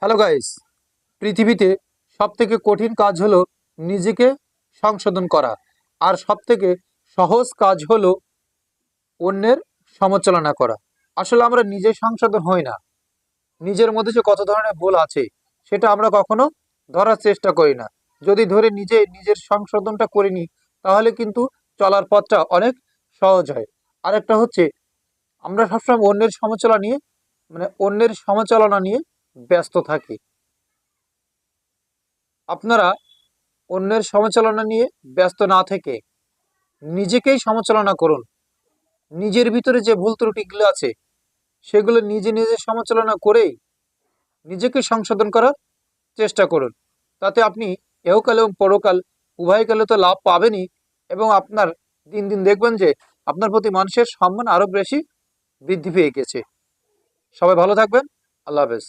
Hello guys, পৃথিবীতে সবথেকে কঠিন কাজ হলো নিজেকে সংশোধন করা। আর সবথেকে সহজ কাজ হলো অন্যের সমালোচনা করা। আসলে আমরা নিজে সংশোধন হই না। নিজের মধ্যে যে কত ধরনের ভুল আছে সেটা আমরা কখনো ধরার চেষ্টা করি না। যদি ধরে নিজের সংশোধনটা করে নিই, তাহলে কিন্তু চলার পথটা অনেক সহজ হয়। আরেকটা হচ্ছে, আমরা সবসময় অন্যের সমালোচনা নিয়ে ব্যস্ত থাকি। আপনারা অন্যের সমালোচনা নিয়ে ব্যস্ত না থেকে নিজেকেই সমালোচনা করুন। নিজের ভিতরে যে ভুল ত্রুটিগুলো আছে সেগুলো নিজে নিজে সমালোচনা করেই নিজেকে সংশোধন করার চেষ্টা করুন। তাতে আপনি এহকাল এবং পরকাল উভয় কালে তো লাভ পাবেনই, এবং আপনার দিন দিন দেখবেন যে আপনার প্রতি মানুষের সম্মান আরো বেশি বৃদ্ধি পেয়ে গেছে। সবাই ভালো থাকবেন। আল্লাহ হাফেজ।